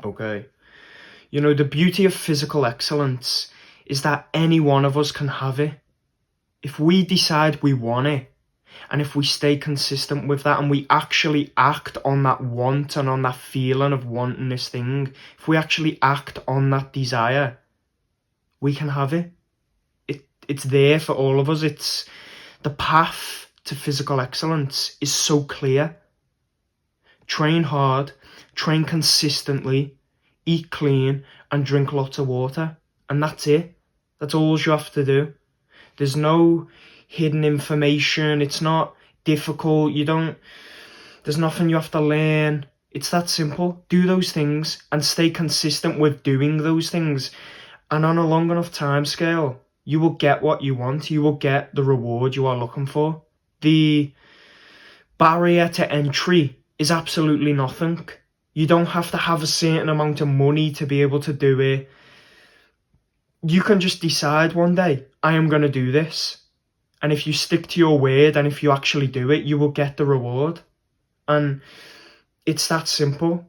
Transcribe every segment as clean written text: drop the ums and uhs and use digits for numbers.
okay? You know, the beauty of physical excellence is that any one of us can have it. If we decide we want it, and if we stay consistent with that and we actually act on that want and on that feeling of wanting this thing, if we actually act on that desire, we can have it. It's there for all of us. It's the path to physical excellence is so clear. Train hard, train consistently, eat clean, and drink lots of water. And that's it. That's all you have to do. There's no hidden information. It's not difficult. There's nothing you have to learn. It's that simple. Do those things and stay consistent with doing those things. And on a long enough time scale, you will get what you want. You will get the reward you are looking for. The barrier to entry is absolutely nothing. You don't have to have a certain amount of money to be able to do it. You can just decide one day, I am going to do this. And if you stick to your word and if you actually do it, you will get the reward. And it's that simple.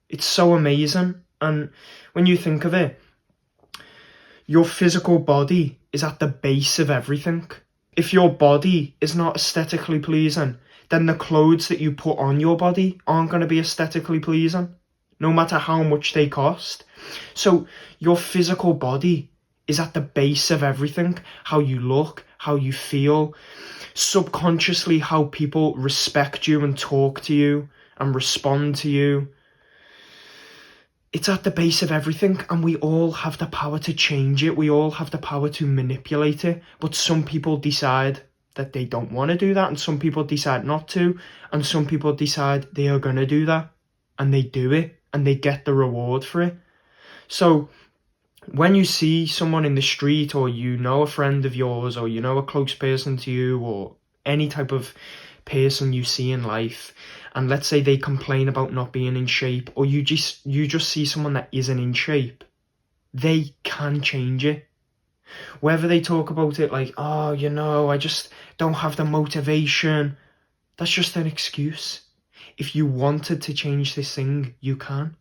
It's so amazing. And when you think of it, your physical body is at the base of everything. If your body is not aesthetically pleasing, then the clothes that you put on your body aren't going to be aesthetically pleasing, no matter how much they cost. So your physical body is at the base of everything. How you look, how you feel, subconsciously how people respect you and talk to you and respond to you. It's at the base of everything, and we all have the power to change it. We all have the power to manipulate it. But some people decide that they don't want to do that, and some people decide not to, and some people decide they are going to do that, and they do it, and they get the reward for it. So when you see someone in the street, or you know a friend of yours, or you know a close person to you, or any type of person you see in life, and let's say they complain about not being in shape, or you just see someone that isn't in shape, they can change it. Whether they talk about it like, oh, you know, I just don't have the motivation, that's just an excuse. If you wanted to change this thing, you can.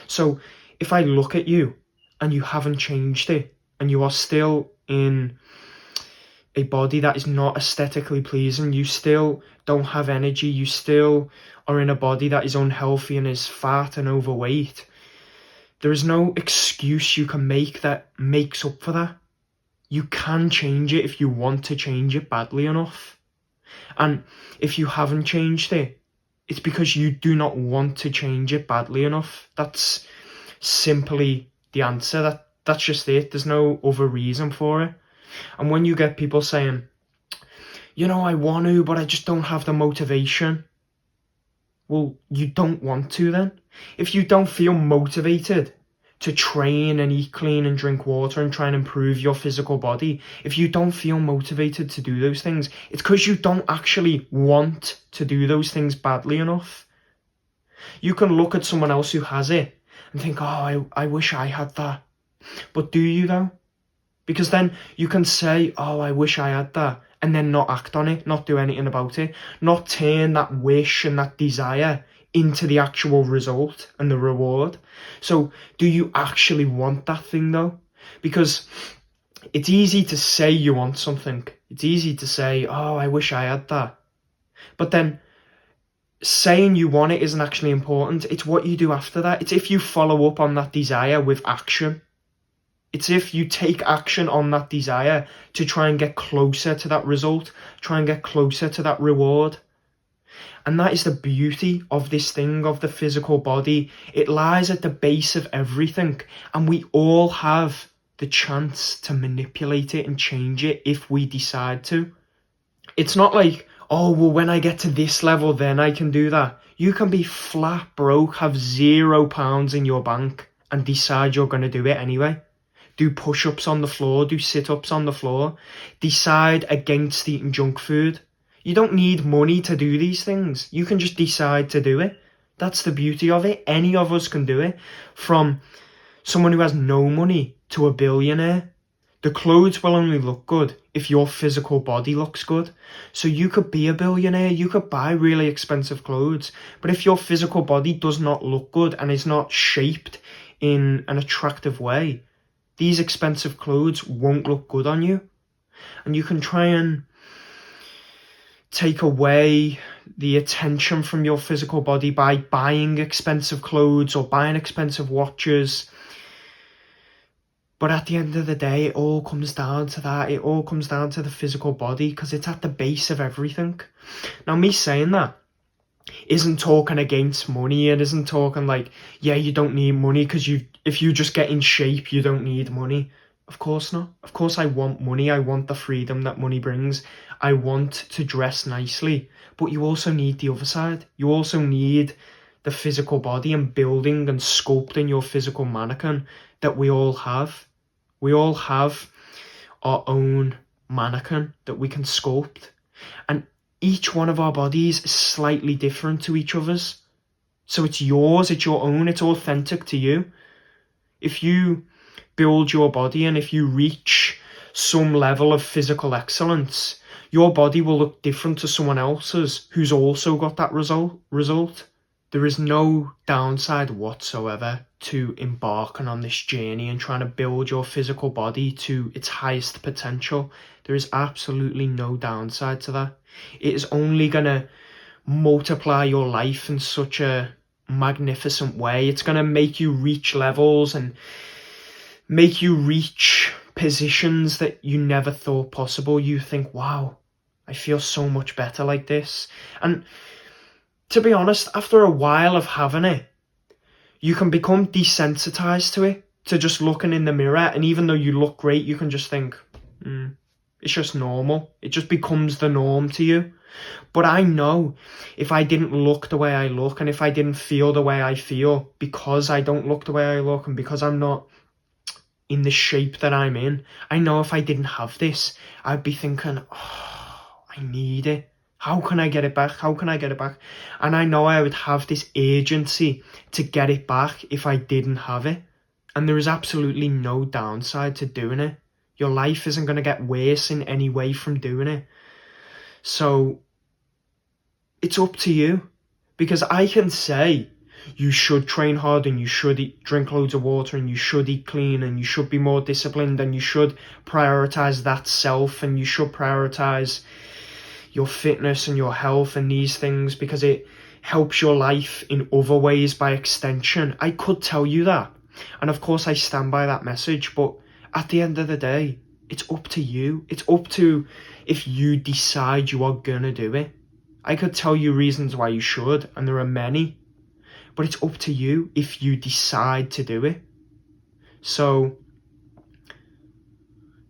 So if I look at you and you haven't changed it, and you are still in a body that is not aesthetically pleasing, you still don't have energy, you still are in a body that is unhealthy and is fat and overweight, there is no excuse you can make that makes up for that. You can change it if you want to change it badly enough. And if you haven't changed it, it's because you do not want to change it badly enough. That's simply the answer. That's just it. There's no other reason for it. And when you get people saying, you know, I want to, but I just don't have the motivation. Well, you don't want to then. If you don't feel motivated to train and eat clean and drink water and try and improve your physical body, if you don't feel motivated to do those things, it's because you don't actually want to do those things badly enough. You can look at someone else who has it and think, oh, I wish I had that. But do you though? Because then you can say, oh, I wish I had that, and then not act on it, not do anything about it, not turn that wish and that desire into the actual result and the reward. So do you actually want that thing though? Because it's easy to say you want something. It's easy to say, oh, I wish I had that. But then saying you want it isn't actually important. It's what you do after that. It's if you follow up on that desire with action. It's if you take action on that desire to try and get closer to that result, try and get closer to that reward. And that is the beauty of this thing, of the physical body. It lies at the base of everything, and we all have the chance to manipulate it and change it if we decide to. It's not like, oh, well, when I get to this level, then I can do that. You can be flat broke, have £0 in your bank, and decide you're going to do it anyway. Do push-ups on the floor, do sit-ups on the floor. Decide against eating junk food. You don't need money to do these things. You can just decide to do it. That's the beauty of it. Any of us can do it. From someone who has no money to a billionaire. The clothes will only look good if your physical body looks good. So you could be a billionaire, you could buy really expensive clothes, but if your physical body does not look good and is not shaped in an attractive way, these expensive clothes won't look good on you. And you can try and take away the attention from your physical body by buying expensive clothes or buying expensive watches. But at the end of the day, it all comes down to that. It all comes down to the physical body, because it's at the base of everything. Now, me saying that isn't talking against money. It isn't talking like, yeah, you don't need money because if you just get in shape, you don't need money. Of course not. Of course I want money. I want the freedom that money brings. I want to dress nicely. But you also need the other side. You also need the physical body and building and sculpting your physical mannequin that we all have. We all have our own mannequin that we can sculpt. And each one of our bodies is slightly different to each other's. So it's yours, it's your own, it's authentic to you. If you build your body and if you reach some level of physical excellence, your body will look different to someone else's who's also got that result. There is no downside whatsoever to embarking on this journey and trying to build your physical body to its highest potential. There is absolutely no downside to that. It is only going to multiply your life in such a magnificent way. It's going to make you reach levels and make you reach positions that you never thought possible. You think, wow, I feel so much better like this. And to be honest, after a while of having it, you can become desensitized to it, to just looking in the mirror. And even though you look great, you can just think, it's just normal. It just becomes the norm to you. But I know if I didn't look the way I look and if I didn't feel the way I feel, because I don't look the way I look and because I'm not in the shape that I'm in, I know if I didn't have this, I'd be thinking, oh, I need it. How can I get it back? How can I get it back? And I know I would have this urgency to get it back if I didn't have it. And there is absolutely no downside to doing it. Your life isn't going to get worse in any way from doing it. So it's up to you. Because I can say you should train hard and you should drink loads of water and you should eat clean and you should be more disciplined and you should prioritize that self and you should prioritize your fitness and your health and these things because it helps your life in other ways by extension. I could tell you that. And of course I stand by that message, but at the end of the day, it's up to you. It's up to if you decide you are gonna do it. I could tell you reasons why you should, and there are many, but it's up to you if you decide to do it. So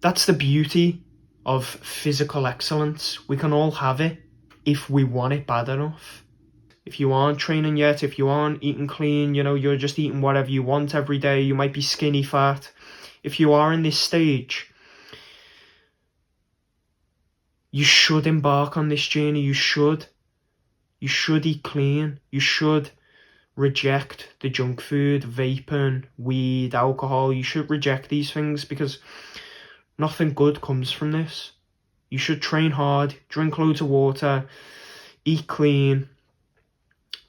that's the beauty of physical excellence. We can all have it if we want it bad enough. If you aren't training yet, if you aren't eating clean, you're just eating whatever you want every day, you might be skinny fat. If you are in this stage, you should embark on this journey. You should eat clean. You should reject the junk food, vaping, weed, alcohol. You should reject these things because nothing good comes from this. You should train hard, drink loads of water, eat clean,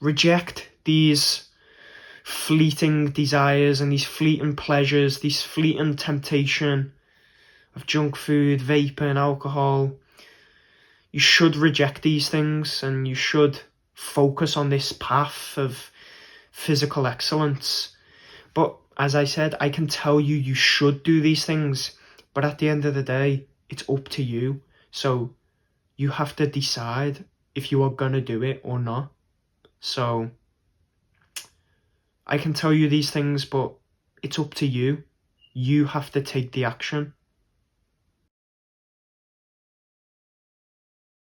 reject these fleeting desires and these fleeting pleasures, these fleeting temptation of junk food, vaping, alcohol. You should reject these things and you should focus on this path of physical excellence. But as I said, I can tell you, you should do these things. But at the end of the day, it's up to you. So you have to decide if you are going to do it or not. So I can tell you these things, but it's up to you. You have to take the action.